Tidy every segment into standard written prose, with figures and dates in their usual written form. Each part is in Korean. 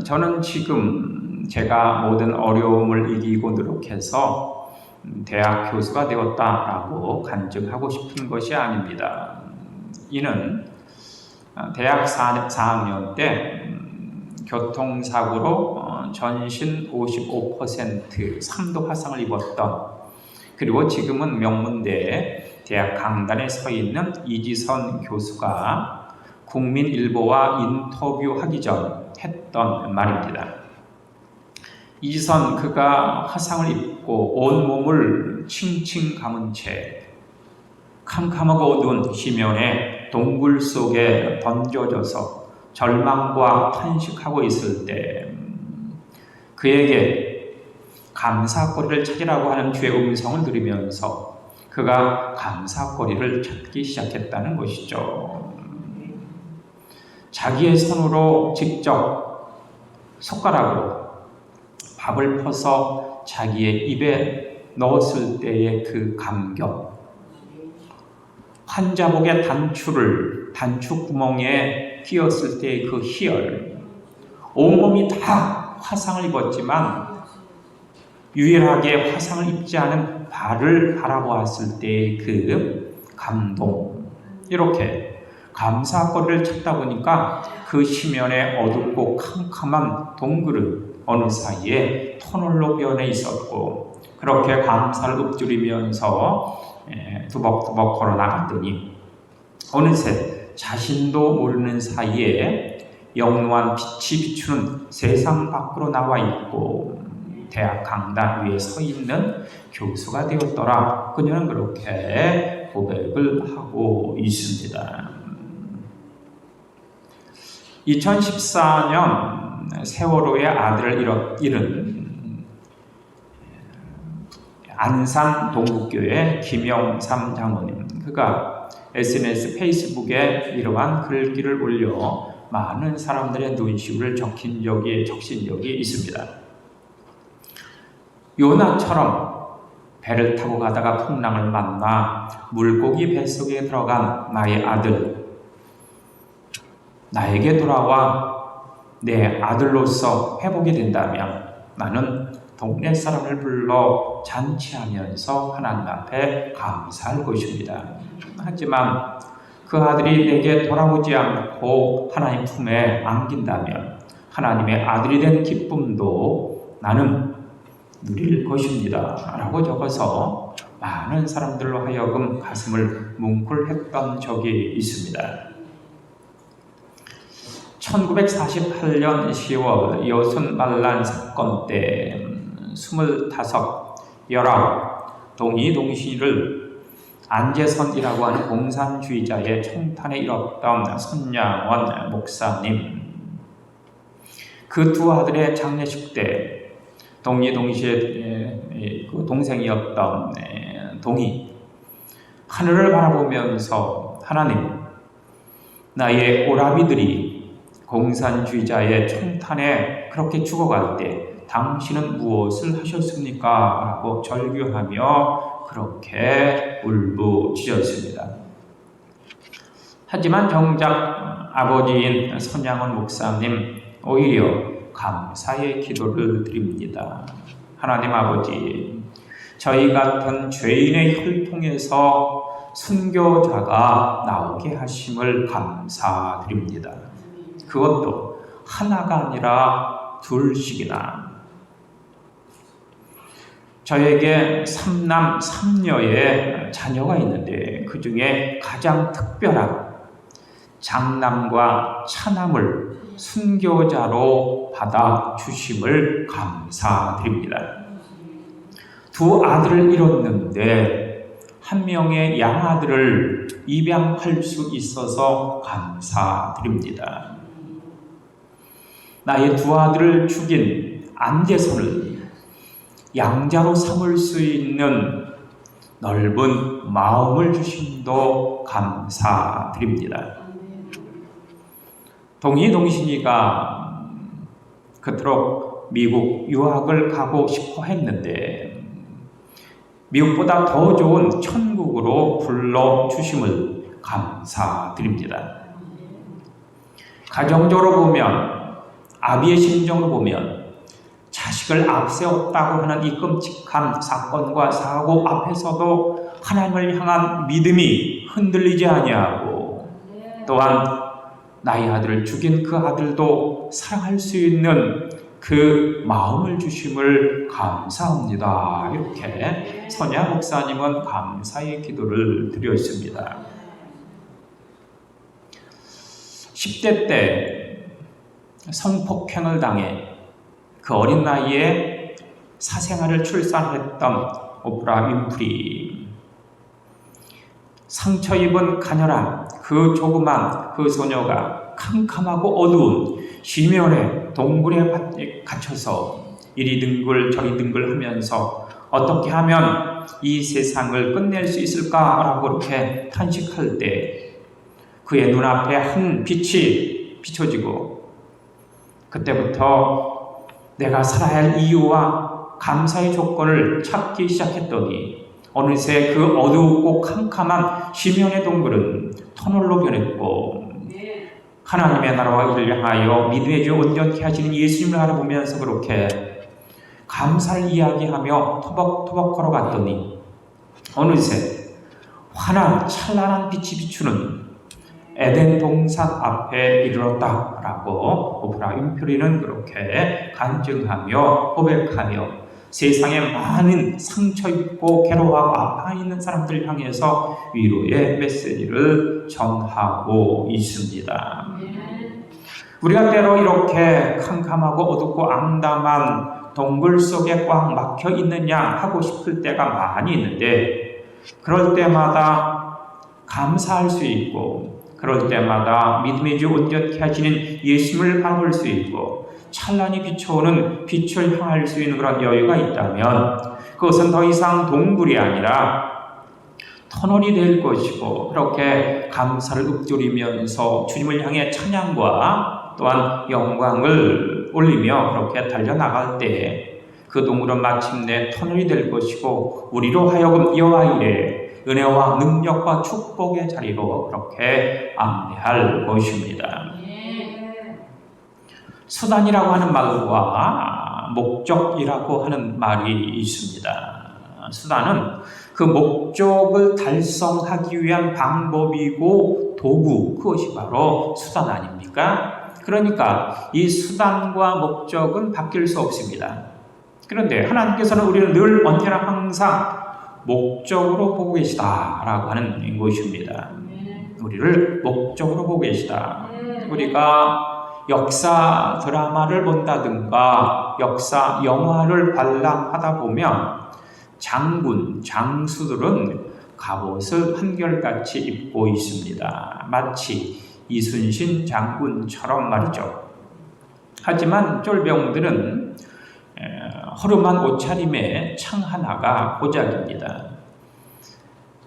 저는 지금 제가 모든 어려움을 이기고 노력해서 대학 교수가 되었다라고 간증하고 싶은 것이 아닙니다. 이는 대학 4학년 때 교통사고로 전신 55% 3도 화상을 입었던, 그리고 지금은 명문대 대학 강단에 서 있는 이지선 교수가 국민일보와 인터뷰하기 전 했던 말입니다. 이지선, 그가 화상을 입고 온몸을 칭칭 감은 채 캄캄하고 어두운 지면에 동굴 속에 던져져서 절망과 탄식하고 있을 때 그에게 감사거리를 찾으라고 하는 주의 음성을 들으면서 그가 감사거리를 찾기 시작했다는 것이죠. 자기의 손으로 직접 숟가락으로 밥을 퍼서 자기의 입에 넣었을 때의 그 감격, 환자복의 단추 구멍에 끼었을 때의 그 희열, 온몸이 다 화상을 입었지만 유일하게 화상을 입지 않은 발을 바라보았을 때의 그 감동, 이렇게 감사거리를 찾다 보니까 그 시면에 어둡고 캄캄한 동굴은 어느 사이에 터널로 변해 있었고, 그렇게 감사를 읊조리면서 두벅두벅 걸어나갔더니 어느새 자신도 모르는 사이에 영롱한 빛이 비추는 세상 밖으로 나와 있고 대학 강단 위에 서 있는 교수가 되었더라. 그녀는 그렇게 고백을 하고 있습니다. 2014년 세월호의 아들을 잃은 안산 동국교회 김영삼 장로님, 그가 SNS 페이스북에 이러한 글귀를 올려 많은 사람들의 눈시울을 적신 적이 있습니다. 요나처럼 배를 타고 가다가 풍랑을 만나 물고기 뱃속에 들어간 나의 아들, 나에게 돌아와 내 아들로서 회복이 된다면 나는 동네 사람을 불러 잔치하면서 하나님 앞에 감사할 것입니다. 하지만 그 아들이 내게 돌아오지 않고 하나님 품에 안긴다면 하나님의 아들이 된 기쁨도 나는 누릴 것입니다. 라고 적어서 많은 사람들로 하여금 가슴을 뭉클했던 적이 있습니다. 1948년 10월 여순만란 사건 때 25, 19 동이동시를 안재선이라고 하는 공산주의자의 총탄에 잃었던 손양원 목사님, 그 두 아들의 장례식 때 동이동시의 그 동생이었던 동이 하늘을 바라보면서 하나님, 나의 오라비들이 공산주의자의 총탄에 그렇게 죽어갈 때 당신은 무엇을 하셨습니까? 라고 절규하며 그렇게 울부짖었습니다. 하지만 정작 아버지인 손양원 목사님 오히려 감사의 기도를 드립니다. 하나님 아버지, 저희 같은 죄인의 혈통에서 순교자가 나오게 하심을 감사드립니다. 그것도 하나가 아니라 둘씩이나. 저에게 3남 3녀의 자녀가 있는데 그 중에 가장 특별한 장남과 차남을 순교자로 받아주심을 감사드립니다. 두 아들을 잃었는데 한 명의 양아들을 입양할 수 있어서 감사드립니다. 나의 두 아들을 죽인 안재선을 양자로 삼을 수 있는 넓은 마음을 주심도 감사드립니다. 동이동신이가 그토록 미국 유학을 가고 싶어 했는데 미국보다 더 좋은 천국으로 불러주심을 감사드립니다. 가정적으로 보면 아비의 심정을 보면 자식을 앞세웠다고 하는 이 끔찍한 사건과 사고 앞에서도 하나님을 향한 믿음이 흔들리지 아니하고, 또한 나의 아들을 죽인 그 아들도 사랑할 수 있는 그 마음을 주심을 감사합니다. 이렇게 선야 목사님은 감사의 기도를 드렸습니다. 10대 때 성폭행을 당해 그 어린 나이에 사생아를 출산했던 오프라 윈프리, 상처 입은 가녀란 그 조그만 그 소녀가 캄캄하고 어두운 심연의 동굴에 갇혀서 이리 둥글 저리 둥글 하면서 어떻게 하면 이 세상을 끝낼 수 있을까라고 그렇게 탄식할 때 그의 눈앞에 한 빛이 비춰지고, 그때부터 내가 살아야 할 이유와 감사의 조건을 찾기 시작했더니 어느새 그 어두웠고 캄캄한 심연의 동굴은 터널로 변했고, 하나님의 나라와 이를 향하여 믿음의 주 온전케 하시는 예수님을 알아보면서 그렇게 감사를 이야기하며 터벅터벅 걸어갔더니 어느새 환한 찬란한 빛이 비추는 에덴 동산 앞에 이르렀다라고 오프라 윈프리는 그렇게 간증하며 고백하며 세상에 많은 상처 입고 괴로워하고 아파 있는 사람들을 향해서 위로의 메시지를 전하고 있습니다. 우리가 때로 이렇게 캄캄하고 어둡고 암담한 동굴 속에 꽉 막혀 있느냐 하고 싶을 때가 많이 있는데, 그럴 때마다 감사할 수 있고, 그럴 때마다 믿음의 주 온전케 하시는 예수님을 바라볼 수 있고, 찬란히 비춰오는 빛을 향할 수 있는 그런 여유가 있다면 그것은 더 이상 동굴이 아니라 터널이 될 것이고, 그렇게 감사를 읊조리면서 주님을 향해 찬양과 또한 영광을 올리며 그렇게 달려나갈 때에 그 동굴은 마침내 터널이 될 것이고, 우리로 하여금 여호와 이레 은혜와 능력과 축복의 자리로 그렇게 안내할 것입니다. 수단이라고 하는 말과 목적이라고 하는 말이 있습니다. 수단은 그 목적을 달성하기 위한 방법이고 도구, 그것이 바로 수단 아닙니까? 그러니까 이 수단과 목적은 바뀔 수 없습니다. 그런데 하나님께서는 우리를 늘 언제나 항상 목적으로 보고 계시다라고 하는 것입니다. 우리를 목적으로 보고 계시다. 우리가 역사 드라마를 본다든가 역사 영화를 관람하다 보면 장군, 장수들은 갑옷을 한결같이 입고 있습니다. 마치 이순신 장군처럼 말이죠. 하지만 쫄병들은 허름한 옷차림에 창 하나가 고작입니다.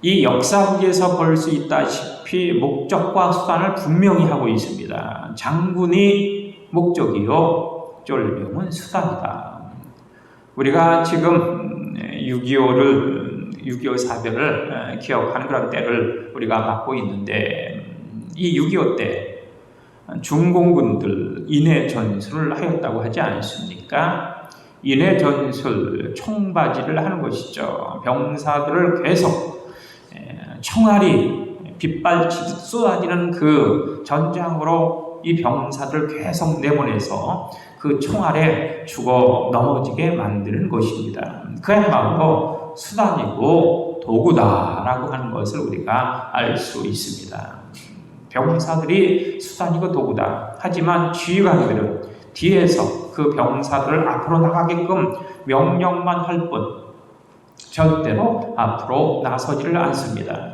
이 역사국에서 볼 수 있다시피 목적과 수단을 분명히 하고 있습니다. 장군이 목적이요, 쫄병은 수단이다. 우리가 지금 6.25 사변을 기억하는 그런 때를 우리가 맞고 있는데, 이 6.25 때 중공군들 인해 전술을 하였다고 하지 않습니까? 인해 전술, 총바지를 하는 것이죠. 병사들을 계속 총알이 빗발치듯 쏟아지는 그 전장으로 이 병사들을 계속 내보내서 그 총알에 죽어 넘어지게 만드는 것입니다. 그야말로 수단이고 도구다라고 하는 것을 우리가 알 수 있습니다. 병사들이 수단이고 도구다. 하지만 지휘관들은 뒤에서 그 병사들을 앞으로 나가게끔 명령만 할 뿐 절대로 앞으로 나서지를 않습니다.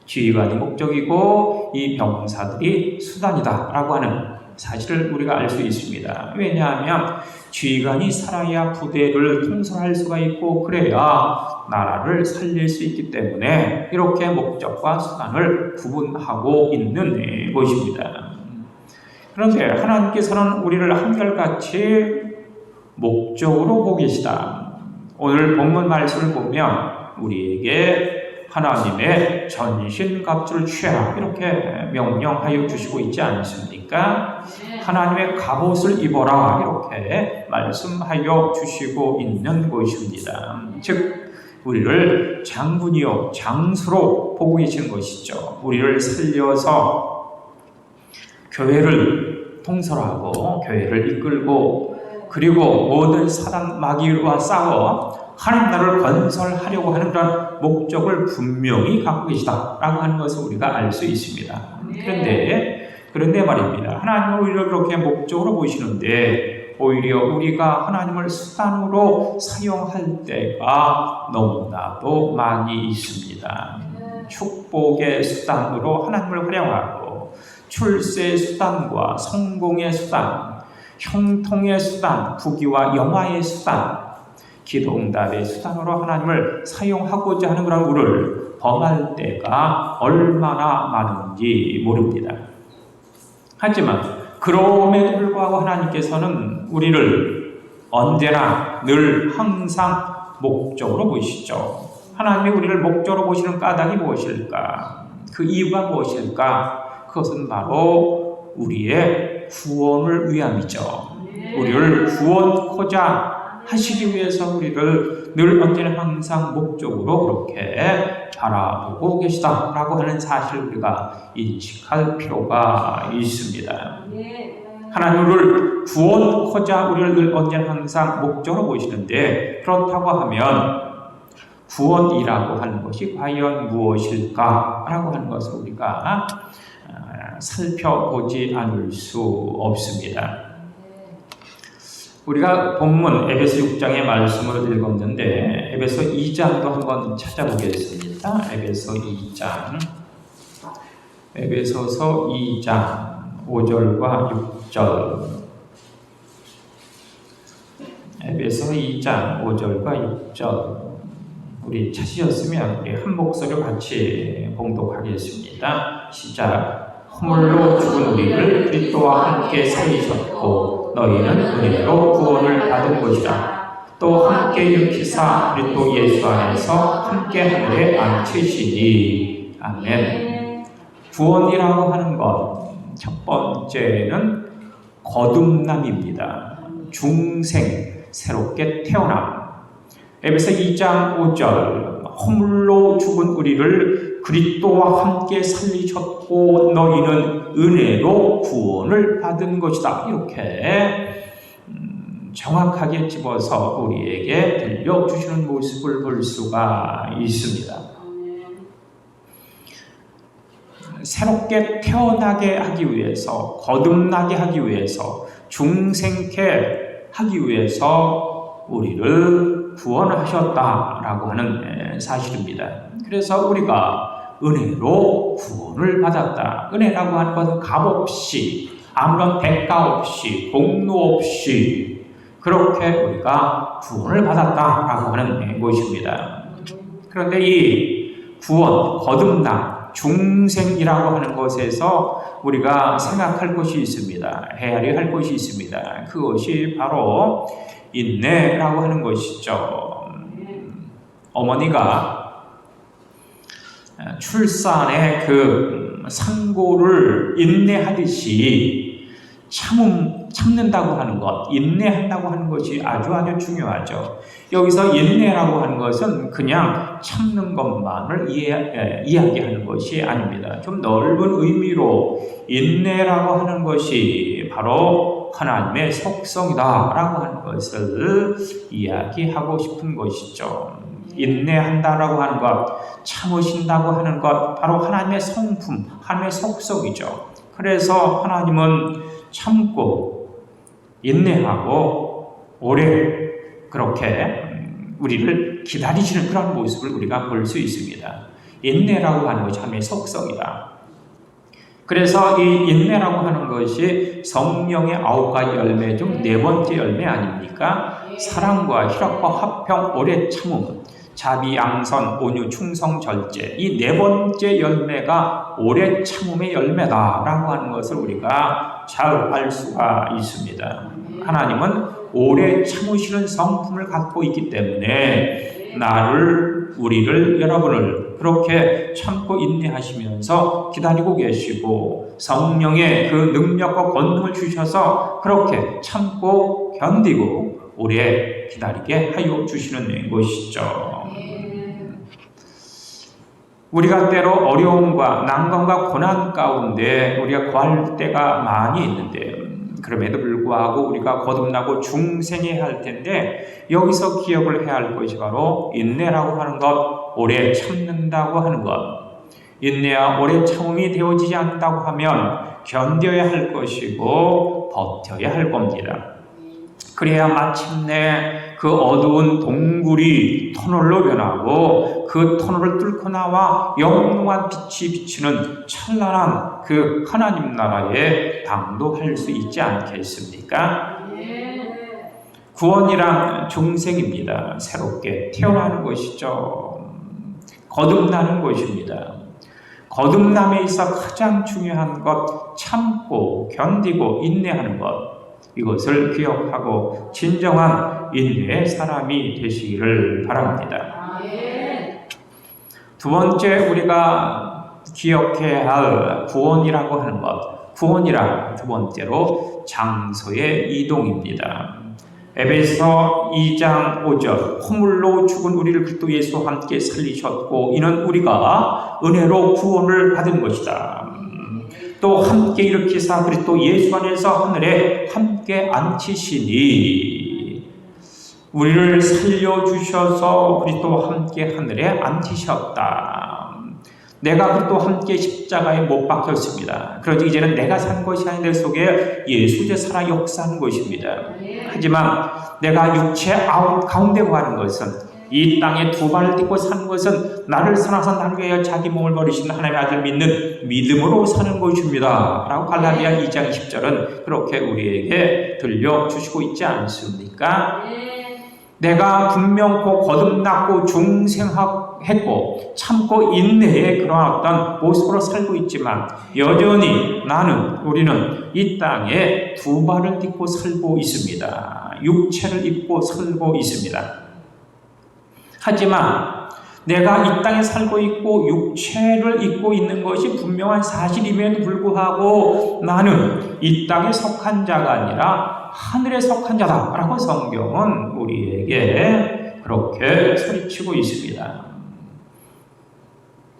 지휘관이 목적이고 이 병사들이 수단이다라고 하는 사실을 우리가 알 수 있습니다. 왜냐하면 지휘관이 살아야 부대를 통솔할 수가 있고, 그래야 나라를 살릴 수 있기 때문에 이렇게 목적과 수단을 구분하고 있는 것입니다. 그런데 하나님께서는 우리를 한결같이 목적으로 보고 계시다. 오늘 본문 말씀을 보면 우리에게 하나님의 전신갑주를 취하라 이렇게 명령하여 주시고 있지 않습니까? 하나님의 갑옷을 입어라 이렇게 말씀하여 주시고 있는 것입니다. 즉 우리를 장군이요 장수로 보고 계시는 것이죠. 우리를 살려서 교회를 통솔하고 교회를 이끌고 그리고 모든 사단 마귀와 싸워 하나님 나라를 건설하려고 하는 그런 목적을 분명히 갖고 계시다라고 하는 것을 우리가 알 수 있습니다. 그런데 말입니다. 하나님은 우리를 그렇게 목적으로 보시는데 오히려 우리가 하나님을 수단으로 사용할 때가 너무나도 많이 있습니다. 축복의 수단으로 하나님을 활용하고 출세의 수단과 성공의 수단, 형통의 수단, 부귀와 영화의 수단, 기도응답의 수단으로 하나님을 사용하고자 하는 그런 우를 범할 때가 얼마나 많은지 모릅니다. 하지만 그럼에도 불구하고 하나님께서는 우리를 언제나 늘 항상 목적으로 보시죠. 하나님이 우리를 목적으로 보시는 까닭이 무엇일까? 그 이유가 무엇일까? 그것은 바로 우리의 구원을 위함이죠. 우리를 구원코자 하시기 위해서 우리를 늘 언제나 항상 목적으로 그렇게 바라보고 계시다라고 하는 사실을 우리가 인식할 필요가 있습니다. 하나님을 구원코자 우리를 늘 언제나 항상 목적으로 보시는데 그렇다고 하면 구원이라고 하는 것이 과연 무엇일까라고 하는 것을 우리가 살펴보지 않을 수 없습니다. 우리가 본문 에베소 6장의 말씀을 읽었는데 에베소 2장도 한번 찾아보겠습니다. 에베소 2장 에베소서 2장 5절과 6절 에베소 2장 5절과 6절 우리 찾으셨으면 우리 한 목소리로 같이 봉독하겠습니다. 시작. 허물로 죽은 우리를 그리스도와 함께 살리셨고 너희는 은혜로 구원을 받은 것이라. 또 함께 일으키사 그리스도 예수 안에서 함께 하늘에 앉히시니. 아멘. 구원이라고 하는 것 첫 번째는 거듭남입니다. 중생, 새롭게 태어남. 에베소 2장 5절 허물로 죽은 우리를 그리스도와 함께 살리셨고 너희는 은혜로 구원을 받은 것이다. 이렇게 정확하게 집어서 우리에게 들려주시는 모습을 볼 수가 있습니다. 새롭게 태어나게 하기 위해서, 거듭나게 하기 위해서, 중생케 하기 위해서 우리를 구원하셨다라고 하는 사실입니다. 그래서 우리가 은혜로 구원을 받았다. 은혜라고 하는 것은 값없이, 아무런 대가 없이, 공로 없이 그렇게 우리가 구원을 받았다라고 하는 것입니다. 그런데 이 구원, 거듭남, 중생이라고 하는 것에서 우리가 생각할 것이 있습니다. 헤아려야 할 것이 있습니다. 그것이 바로 인내라고 하는 것이죠. 어머니가 출산의 그 상고를 인내하듯이 참는다고 하는 것, 인내한다고 하는 것이 아주 중요하죠. 여기서 인내라고 하는 것은 그냥 참는 것만을 이야기하는 것이 아닙니다. 좀 넓은 의미로 인내라고 하는 것이 바로 하나님의 속성이다라고 하는 것을 이야기하고 싶은 것이죠. 인내한다라고 하는 것, 참으신다고 하는 것, 바로 하나님의 성품, 하나님의 속성이죠. 그래서 하나님은 참고 인내하고 오래 그렇게 우리를 기다리시는 그런 모습을 우리가 볼 수 있습니다. 인내라고 하는 것이 하나님의 속성이다. 그래서 이 인내라고 하는 것이 성령의 9가지 열매 중 4번째 열매 아닙니까? 사랑과 희락과 화평, 오래 참음, 자비, 양선, 온유, 충성, 절제. 이 4번째 열매가 오래 참음의 열매다라고 하는 것을 우리가 잘 알 수가 있습니다. 하나님은 오래 참으시는 성품을 갖고 있기 때문에 우리를, 여러분을 것을 그렇게 참고 인내하시면서 기다리고 계시고 성령의 그 능력과 권능을 주셔서 그렇게 참고 견디고 오래 기다리게 하여 주시는 것이죠. 우리가 때로 어려움과 난관과 고난 가운데 우리가 거할 때가 많이 있는데 그럼에도 불구하고 우리가 거듭나고 중생해야 할 텐데 여기서 기억을 해야 할 것이 바로 인내라고 하는 것, 오래 참는다고 하는 것. 인내와 오래 참음이 되어지지 않는다고 하면 견뎌야 할 것이고 버텨야 할 겁니다. 그래야 마침내 그 어두운 동굴이 터널로 변하고 그 터널을 뚫고 나와 영롱한 빛이 비치는 찬란한 그 하나님 나라에 당도할 수 있지 않겠습니까? 구원이란 중생입니다. 새롭게 태어나는 것이죠. 거듭나는 것입니다. 거듭남에 있어 가장 중요한 것, 참고 견디고 인내하는 것. 이것을 기억하고 진정한 인내의 사람이 되시기를 바랍니다. 두 번째 우리가 기억해야 할 구원이라고 하는 것. 구원이란 두 번째로 장소의 이동입니다. 에베소 2장 5절 허물로 죽은 우리를 그리스도 예수와 함께 살리셨고 이는 우리가 은혜로 구원을 받은 것이다. 또 함께 일으키사 그리스도 예수 안에서 하늘에 함께 앉히시니 우리를 살려주셔서 그리스도와 함께 하늘에 앉히셨다. 내가 그리스도와 함께 십자가에 못 박혔습니다. 그러지 이제는 내가 산 것이 아닌 내 속에 예수 제 살아 역사하는 것입니다. 하지만 내가 육체 가운데 거하는 것은 이 땅에 두 발을 딛고 사는 것은 나를 사랑하사 나를 위하여 자기 몸을 버리신 하나님의 아들 믿는 믿음으로 사는 것입니다. 라고 갈라디아 2장 10절은 그렇게 우리에게 들려주시고 있지 않습니까? 내가 분명코 거듭났고 중생했고 참고 인내의 그러한 어떤 모습으로 살고 있지만 여전히 우리는 이 땅에 두 발을 딛고 살고 있습니다. 육체를 입고 살고 있습니다. 하지만 내가 이 땅에 살고 있고 육체를 입고 있는 것이 분명한 사실임에도 불구하고 나는 이 땅에 속한 자가 아니라 하늘에 속한 자다라고 성경은 우리에게 그렇게 소리치고 있습니다.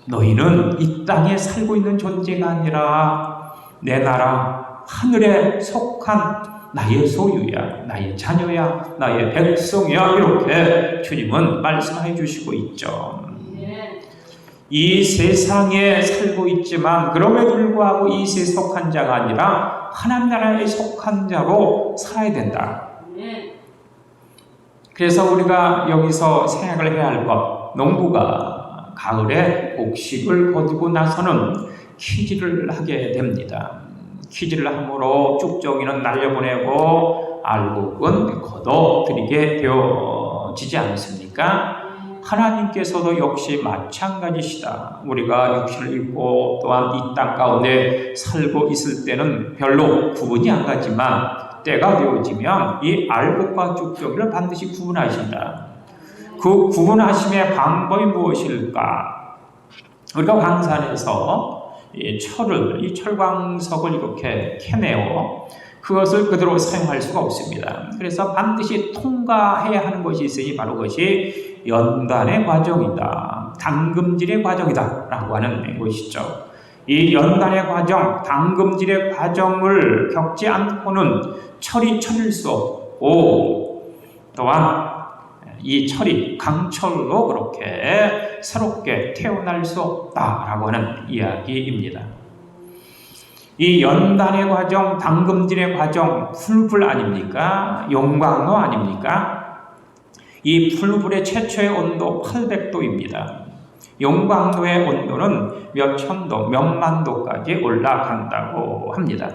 너희는 이 땅에 살고 있는 존재가 아니라 내 나라 하늘에 속한 나의 소유야, 나의 자녀야, 나의 백성이야 이렇게 주님은 말씀해 주시고 있죠. 이 세상에 살고 있지만 그럼에도 불구하고 이 세상에 속한 자가 아니라 하나님 나라에 속한 자로 살아야 된다. 그래서 우리가 여기서 생각을 해야 할 것, 농부가 가을에 곡식을 거두고 나서는 키질을 하게 됩니다. 키질을 함으로 쭉정이는 날려보내고 알곡은 걷어들이게 되어지지 않습니까? 하나님께서도 역시 마찬가지시다. 우리가 육신을 입고 또한 이 땅 가운데 살고 있을 때는 별로 구분이 안 가지만 때가 되어지면 이 알곡과 쭉정이를 반드시 구분하신다. 그 구분하심의 방법이 무엇일까? 우리가 광산에서 이 철광석을 이렇게 캐내어 그것을 그대로 사용할 수가 없습니다. 그래서 반드시 통과해야 하는 것이 있으니 바로 그것이 연단의 과정이다. 당금질의 과정이다. 라고 하는 것이죠. 이 연단의 과정, 당금질의 과정을 겪지 않고는 철이 철일 수 없고 또한 이 철이 강철로 그렇게 새롭게 태어날 수 없다라고 하는 이야기입니다. 이 연단의 과정, 당금질의 과정, 풀불 아닙니까? 용광로 아닙니까? 이 풀불의 최초의 온도 800도입니다. 용광로의 온도는 몇천 도, 몇만 도까지 올라간다고 합니다.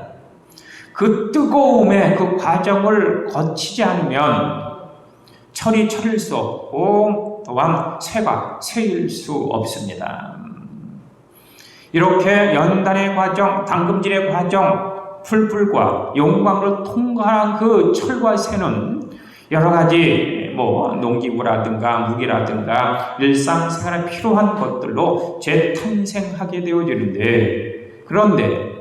그 뜨거움의 그 과정을 거치지 않으면 철이 철일 수 없고 또한 쇠가 쇠일 수 없습니다. 이렇게 연단의 과정, 당금질의 과정, 풀불과 용광로를 통과한 그 철과 쇠는 여러 가지 뭐 농기구라든가 무기라든가 일상생활에 필요한 것들로 재탄생하게 되어지는데, 그런데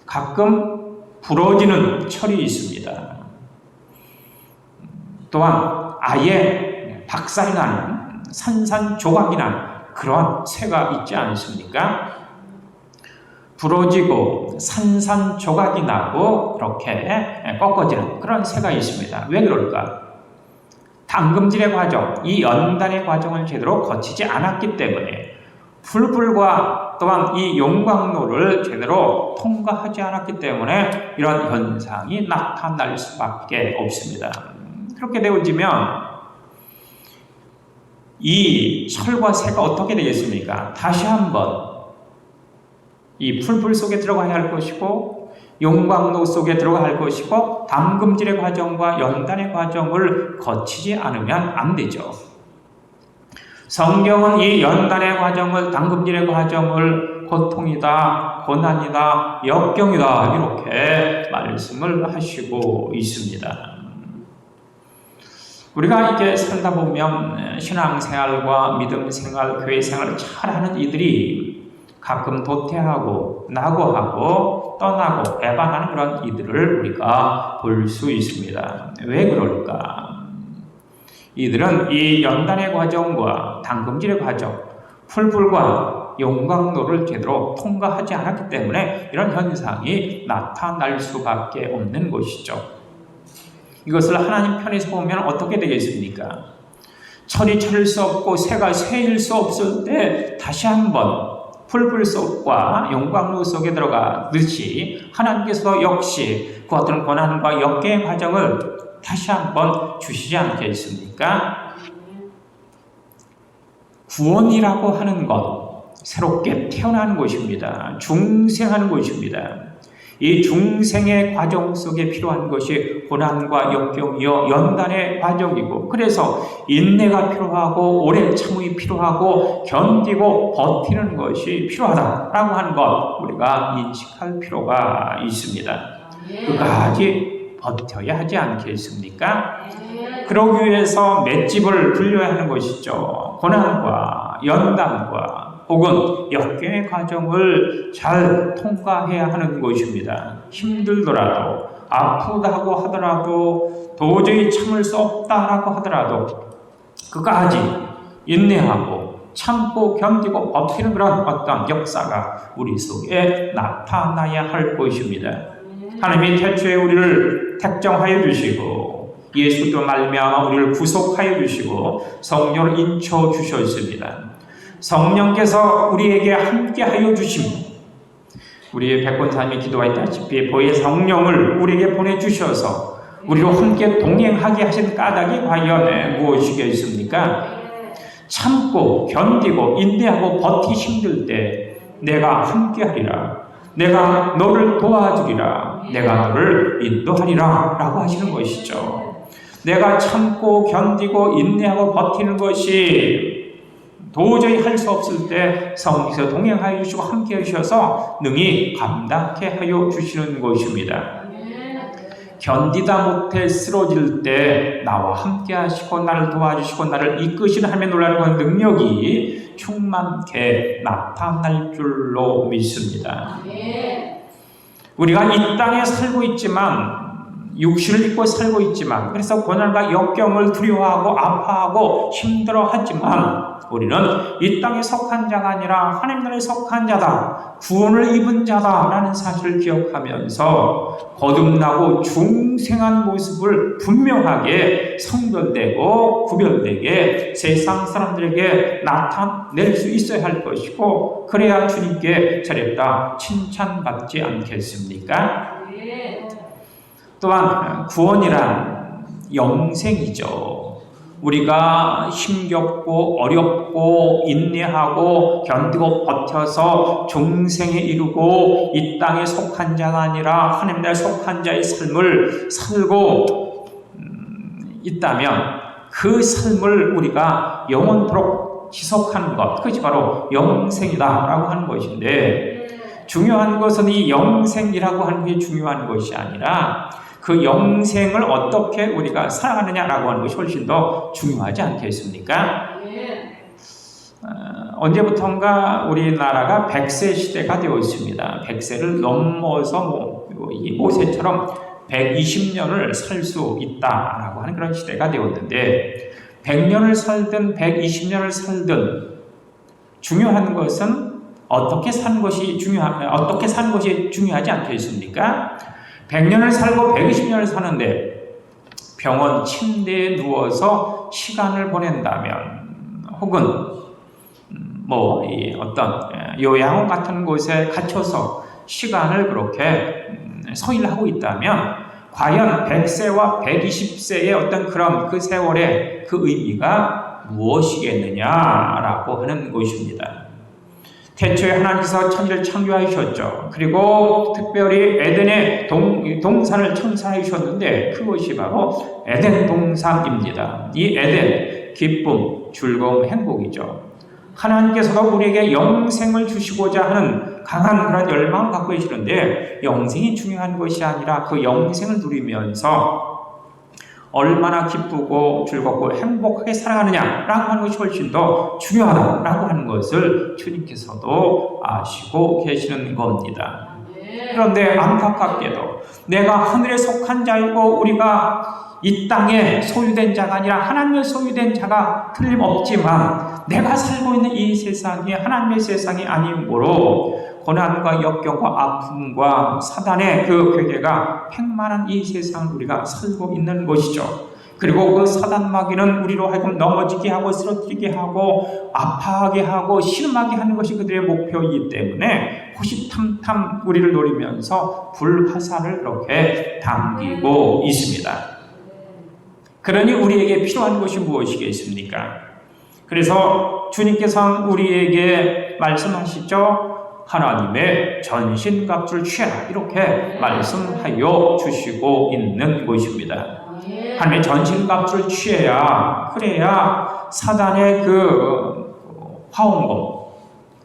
가끔 부러지는 철이 있습니다. 또한 아예 박살이 나는, 산산조각이 나는 그러한 새가 있지 않습니까? 부러지고 산산조각이 나고 그렇게 꺾어지는 그런 새가 있습니다. 왜 그럴까? 담금질의 과정, 이 연단의 과정을 제대로 거치지 않았기 때문에, 풀불과 또한 이 용광로를 제대로 통과하지 않았기 때문에 이런 현상이 나타날 수밖에 없습니다. 그렇게 되어지면 이 철과 새가 어떻게 되겠습니까? 다시 한번 이 풀불 속에 들어가야 할 것이고, 용광로 속에 들어가야 할 것이고, 담금질의 과정과 연단의 과정을 거치지 않으면 안 되죠. 성경은 이 연단의 과정을, 담금질의 과정을 고통이다, 고난이다, 역경이다 이렇게 말씀을 하시고 있습니다. 우리가 이렇게 살다 보면 신앙생활과 믿음생활, 교회생활을 잘하는 이들이 가끔 도태하고 낙오하고 떠나고 배반하는 그런 이들을 우리가 볼 수 있습니다. 왜 그럴까? 이들은 이 연단의 과정과 담금질의 과정, 풀불과 용광로를 제대로 통과하지 않았기 때문에 이런 현상이 나타날 수밖에 없는 것이죠. 이것을 하나님 편에서 보면 어떻게 되겠습니까? 철이 철일 수 없고 새가 새일 수 없을 때 다시 한번 풀불 속과 용광로 속에 들어가듯이 하나님께서도 역시 그 어떤 고난과 역경의 과정을 다시 한번 주시지 않겠습니까? 구원이라고 하는 것, 새롭게 태어나는 것입니다. 중생하는 것입니다. 이 중생의 과정 속에 필요한 것이 고난과 역경이요 연단의 과정이고, 그래서 인내가 필요하고 오래 참음이 필요하고 견디고 버티는 것이 필요하다라고 하는 것 우리가 인식할 필요가 있습니다. 끝까지 버텨야 하지 않겠습니까? 그러기 위해서 맷집을 굴려야 하는 것이죠. 고난과 연단과 혹은 역경의 과정을 잘 통과해야 하는 것입니다. 힘들더라도, 아프다고 하더라도, 도저히 참을 수 없다라고 하더라도 끝까지 인내하고 참고 견디고 버티는 그런 어떤 역사가 우리 속에 나타나야 할 것입니다. 하나님이 태초에 우리를 택정하여 주시고 예수도 말미암아 우리를 구속하여 주시고 성령을 인쳐 주셨습니다. 성령께서 우리에게 함께하여 주십니다. 우리의 백권사님이 기도하였다시피 보혜의 성령을 우리에게 보내주셔서 우리로 함께 동행하게 하신 까닭이 과연 무엇이겠습니까? 참고 견디고 인내하고 버티 힘들 때 내가 함께하리라, 내가 너를 도와주리라, 내가 너를 인도하리라 라고 하시는 것이죠. 내가 참고 견디고 인내하고 버티는 것이 도저히 할 수 없을 때 성령께서 동행하여 주시고 함께 하셔서 능히 감당케 하여 주시는 것입니다. 견디다 못해 쓰러질 때 나와 함께 하시고 나를 도와주시고 나를 이끄시는 하나님의 놀라운 능력이 충만케 나타날 줄로 믿습니다. 우리가 이 땅에 살고 있지만, 육신을 입고 살고 있지만, 그래서 고난과 역경을 두려워하고 아파하고 힘들어하지만 우리는 이 땅에 속한 자가 아니라 하나님 나라에 속한 자다, 구원을 입은 자다라는 사실을 기억하면서 거듭나고 중생한 모습을 분명하게 성별되고 구별되게 세상 사람들에게 나타낼 수 있어야 할 것이고, 그래야 주님께 잘했다 칭찬받지 않겠습니까? 또한 구원이란 영생이죠. 우리가 힘겹고 어렵고 인내하고 견디고 버텨서 중생에 이르고 이 땅에 속한 자가 아니라 하나님 나라에 속한 자의 삶을 살고 있다면 그 삶을 우리가 영원토록 지속하는 것, 그것이 바로 영생이다라고 하는 것인데, 중요한 것은 이 영생이라고 하는 게 중요한 것이 아니라 그 영생을 어떻게 우리가 살아가느냐라고 하는 것이 훨씬 더 중요하지 않겠습니까? 언제부턴가 우리나라가 100세 시대가 되어 있습니다. 100세를 넘어서 이 모세처럼 120년을 살 수 있다라고 하는 그런 시대가 되었는데 100년을 살든 120년을 살든 중요한 것은 어떻게 사는 것이 중요하지 않겠습니까? 100년을 살고 120년을 사는데 병원 침대에 누워서 시간을 보낸다면 혹은 어떤 요양원 같은 곳에 갇혀서 시간을 그렇게 서일하고 있다면 과연 100세와 120세의 어떤 그런 그 세월의 그 의미가 무엇이겠느냐라고 하는 것입니다. 태초에 하나님께서 천지를 창조하셨죠. 그리고 특별히 에덴의 동산을 창조하셨는데 그것이 바로 에덴 동산입니다. 이 에덴, 기쁨, 즐거움, 행복이죠. 하나님께서도 우리에게 영생을 주시고자 하는 강한 그런 열망을 갖고 계시는데 영생이 중요한 것이 아니라 그 영생을 누리면서 얼마나 기쁘고 즐겁고 행복하게 살아가느냐라고 하는 것이 훨씬 더 중요하다라고 하는 것을 주님께서도 아시고 계시는 겁니다. 그런데 안타깝게도 내가 하늘에 속한 자이고 우리가 이 땅에 소유된 자가 아니라 하나님의 소유된 자가 틀림없지만 내가 살고 있는 이 세상이 하나님의 세상이 아니므로 고난과 역경과 아픔과 사단의 그 괴계가 팽만한 이 세상을 우리가 살고 있는 것이죠. 그리고 그 사단 마귀는 우리로 하여금 넘어지게 하고 쓰러뜨리게 하고 아파하게 하고 신음하게 하는 것이 그들의 목표이기 때문에 호시탐탐 우리를 노리면서 불화살을 그렇게 당기고 있습니다. 그러니 우리에게 필요한 것이 무엇이겠습니까? 그래서 주님께서 우리에게 말씀하시죠. 하나님의 전신갑주를 취하라 이렇게 말씀하여 주시고 있는 것입니다. 하나님의 전신갑주를 취해야 그래야 사단의 그 화원금,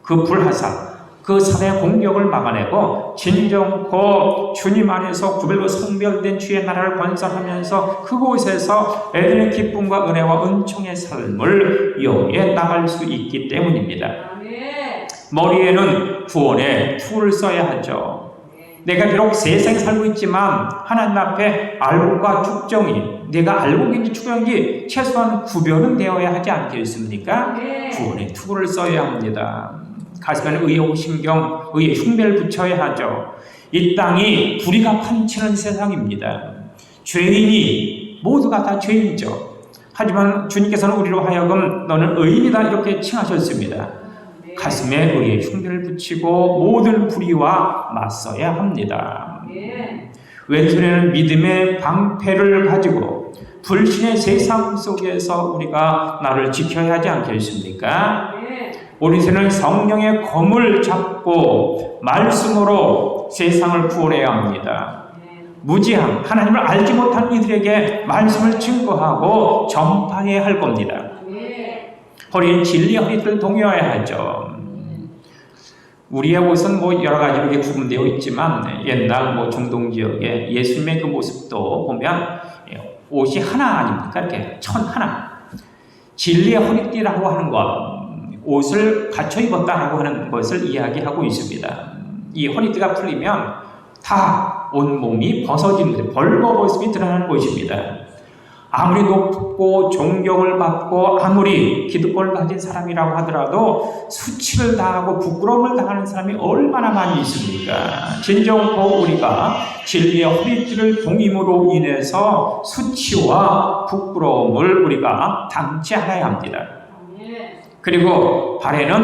그 불화살, 그 사단의 공격을 막아내고 진정코 주님 안에서 구별로 성별된 주의 나라를 건설하면서 그곳에서 에덴의 기쁨과 은혜와 은총의 삶을 이어해 나갈 수 있기 때문입니다. 머리에는 구원의 툴을 써야 하죠. 내가 비록 세상에 살고 있지만 하나님 앞에 알곡과 축정이 내가 알곡인지 축정인지 최소한 구별은 되어야 하지 않겠습니까? 구원의 툴을 써야 합니다. 가슴에 의의 신경, 의의 흉배를 붙여야 하죠. 이 땅이 불의가 판치는 세상입니다. 죄인이 모두가 다 죄인이죠. 하지만 주님께서는 우리로 하여금 너는 의인이다 이렇게 칭하셨습니다. 가슴에 의의 흉배를 붙이고 모든 불의와 맞서야 합니다. 왼손에는 믿음의 방패를 가지고 불신의 세상 속에서 우리가 나를 지켜야 하지 않겠습니까? 오른손은 성령의 검을 잡고 말씀으로 세상을 구원해야 합니다. 무지한 하나님을 알지 못한 이들에게 말씀을 증거하고 전파해야 할 겁니다. 허리에 진리의 허리띠를 동여야 하죠. 우리의 옷은 여러 가지로 구분되어 있지만 옛날 중동 지역의 예수님의 그 모습도 보면 옷이 하나 아닙니까? 이렇게 천 하나. 진리의 허리띠라고 하는 것, 옷을 갖춰 입었다라고 하는 것을 이야기하고 있습니다. 이 허리띠가 풀리면 다 온몸이 벗어지는 것이 벌거벗음이 드러나는 것입니다. 아무리 높고 존경을 받고 아무리 기득권을 가진 사람이라고 하더라도 수치를 당하고 부끄러움을 당하는 사람이 얼마나 많이 있습니까? 진정코 우리가 진리의 허리띠를 동임으로 인해서 수치와 부끄러움을 우리가 당치 않아야 합니다. 그리고 발에는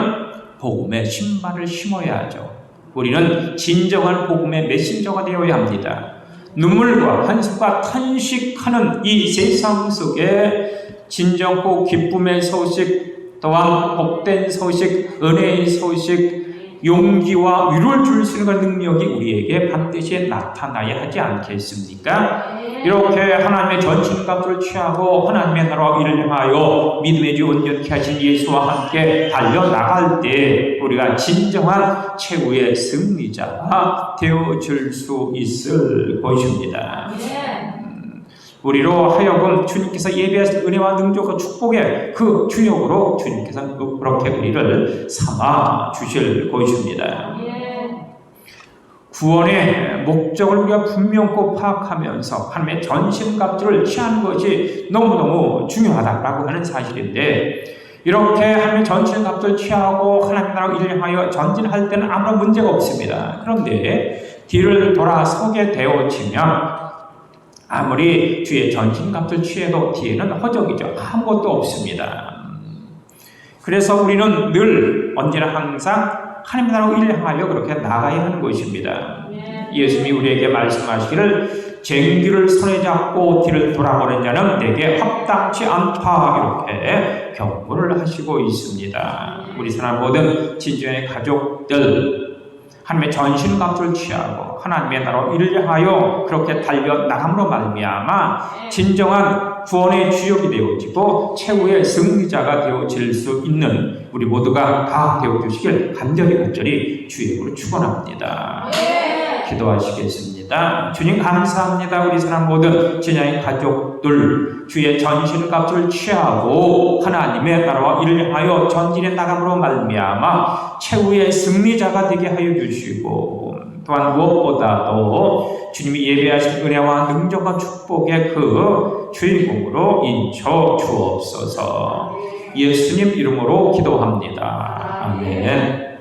복음의 신발을 신어야 하죠. 우리는 진정한 복음의 메신저가 되어야 합니다. 눈물과 한숨과 탄식하는 이 세상 속에 진정코 기쁨의 소식, 또한 복된 소식, 은혜의 소식, 용기와 위로를 줄 수 있는 능력이 우리에게 반드시 나타나야 하지 않겠습니까? 이렇게 하나님의 전신갑주를 취하고 하나님의 나라와 일을 향하여 믿음의 주 온전케 하신 예수와 함께 달려나갈 때 우리가 진정한 최후의 승리자가 되어줄 수 있을 것입니다. 우리로 하여금 주님께서 예배하실 은혜와 능력과 축복의 그 주역으로 주님께서 그렇게 우리를 삼아 주실 것입니다. 구원의 목적을 우리가 분명히 파악하면서 하나님의 전신갑주를 취하는 것이 너무너무 중요하다라고 하는 사실인데, 이렇게 하나님의 전신갑주를 취하고 하나님 나라로 일하여 전진할 때는 아무런 문제가 없습니다. 그런데 뒤를 돌아서게 되어지면 아무리 주의 전신갑주를 취해도 뒤에는 허적이죠. 아무것도 없습니다. 그래서 우리는 늘 언제나 항상 하나님 나라로 일하여 그렇게 나가야 하는 것입니다. 예수님이 우리에게 말씀하시기를 쟁기를 손에 잡고 뒤를 돌아보는 자는 내게 합당치 않다, 이렇게 경고를 하시고 있습니다. 우리 사람 모든 진정의 가족들, 하나님의 전신갑주를 취하고 하나님의 나라로 일하여 그렇게 달려나감으로 말미암아 진정한 구원의 주역이 되어지고 최후의 승리자가 되어질 수 있는 우리 모두가 다 되어주시길 간절히 주의 이름으로 축원합니다. 기도하시겠습니다. 주님 감사합니다. 우리 사람 모든 진양의 가족들 주의 전신갑주를 취하고 하나님의 나라와 일하여 전진해 나감으로 말미암아 최후의 승리자가 되게 하여 주시고, 또한 무엇보다도 주님이 예배하신 은혜와 능력과 축복의 그 주인공으로 인쳐 주옵소서. 예수님 이름으로 기도합니다. 아멘.